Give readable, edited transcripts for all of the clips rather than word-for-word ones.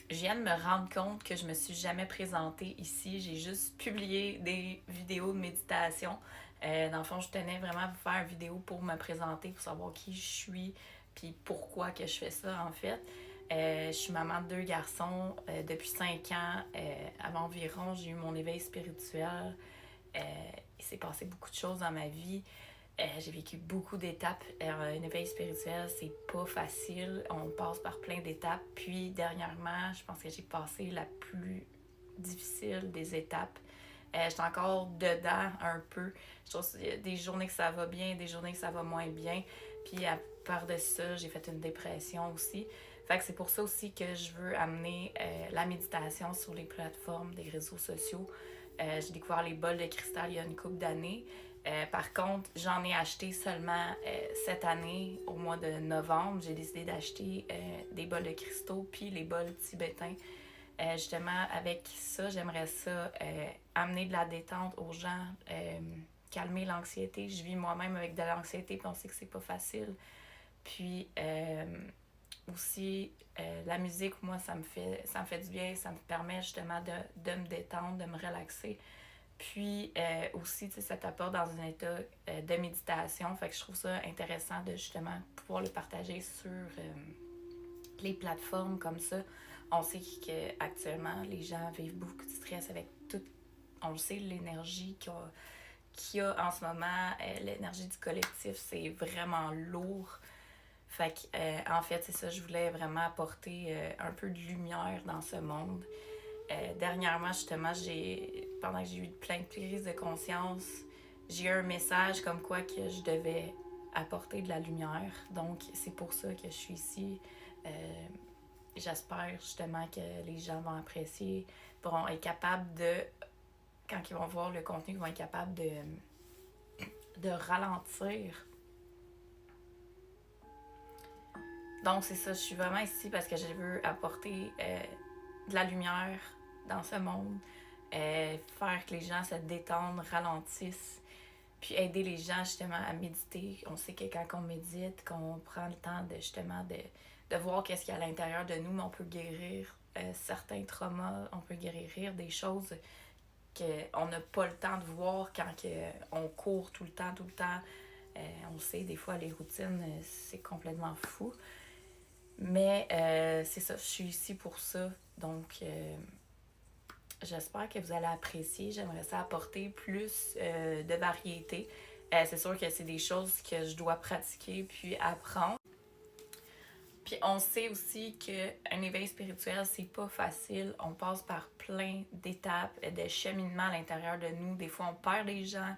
Je viens de me rendre compte que je me suis jamais présentée ici. J'ai juste publié des vidéos de méditation. Dans le fond, je tenais vraiment à vous faire une vidéo pour me présenter, pour savoir qui je suis, puis pourquoi que je fais ça en fait. Je suis maman de 2 garçons depuis 5 ans. Avant environ, j'ai eu mon éveil spirituel. Il s'est passé beaucoup de choses dans ma vie. J'ai vécu beaucoup d'étapes. Un éveil spirituel, c'est pas facile. On passe par plein d'étapes. Puis, dernièrement, je pense que j'ai passé la plus difficile des étapes. J'étais encore dedans un peu. Je trouve qu'il y a des journées que ça va bien, des journées que ça va moins bien. Puis, à part de ça, j'ai fait une dépression aussi. Fait que c'est pour ça aussi que je veux amener la méditation sur les plateformes des réseaux sociaux. J'ai découvert les bols de cristal il y a une couple d'années. Par contre, j'en ai acheté seulement cette année, au mois de novembre. J'ai décidé d'acheter des bols de cristaux puis les bols tibétains. Justement, avec ça, j'aimerais ça amener de la détente aux gens, calmer l'anxiété. Je vis moi-même avec de l'anxiété, puis on sait que c'est pas facile. Puis aussi, la musique, moi, ça me fait du bien. Ça me permet justement de me détendre, de me relaxer. Puis aussi, ça t'apporte dans un état de méditation. Fait que je trouve ça intéressant de justement pouvoir le partager sur les plateformes comme ça. On sait qu'actuellement, les gens vivent beaucoup de stress avec tout. On le sait, l'énergie qu'il y a en ce moment, l'énergie du collectif, c'est vraiment lourd. Fait que, en fait, c'est ça, je voulais vraiment apporter un peu de lumière dans ce monde. Dernièrement, justement, pendant que j'ai eu plein de prises de conscience, j'ai eu un message comme quoi que je devais apporter de la lumière. Donc, c'est pour ça que je suis ici. J'espère justement que les gens vont apprécier, pourront être capables de, quand ils vont voir le contenu, ils vont être capables de ralentir. Donc, c'est ça, je suis vraiment ici parce que je veux apporter de la lumière dans ce monde, faire que les gens se détendent, ralentissent, puis aider les gens justement à méditer. On sait que quand on médite, qu'on prend le temps de justement de voir qu'est-ce qu'il y a à l'intérieur de nous, mais on peut guérir certains traumas, on peut guérir des choses qu'on n'a pas le temps de voir quand on court tout le temps, tout le temps. On le sait, des fois, les routines, c'est complètement fou. Mais c'est ça, je suis ici pour ça. Donc, j'espère que vous allez apprécier. J'aimerais ça apporter plus de variété. C'est sûr que c'est des choses que je dois pratiquer puis apprendre. Puis on sait aussi qu'un éveil spirituel, c'est pas facile. On passe par plein d'étapes, de cheminements à l'intérieur de nous. Des fois, on perd les gens.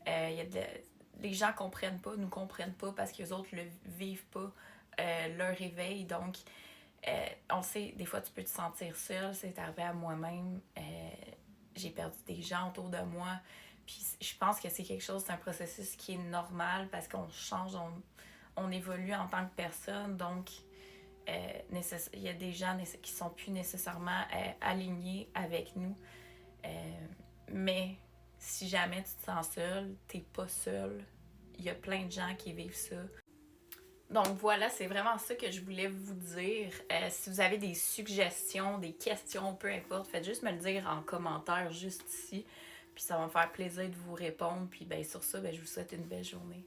Les gens comprennent pas, nous comprennent pas parce que les autres le vivent pas, leur éveil. Donc, on sait, des fois, tu peux te sentir seul. C'est arrivé à moi-même. J'ai perdu des gens autour de moi. Puis je pense que c'est quelque chose, c'est un processus qui est normal parce qu'on change, on évolue en tant que personne. Donc, il y a des gens qui sont plus nécessairement alignés avec nous. Mais si jamais tu te sens seul, t'es pas seul. Il y a plein de gens qui vivent ça. Donc voilà, c'est vraiment ça que je voulais vous dire. Si vous avez des suggestions, des questions, peu importe, faites juste me le dire en commentaire juste ici. Puis ça va me faire plaisir de vous répondre. Puis ben, sur ça, ben, je vous souhaite une belle journée.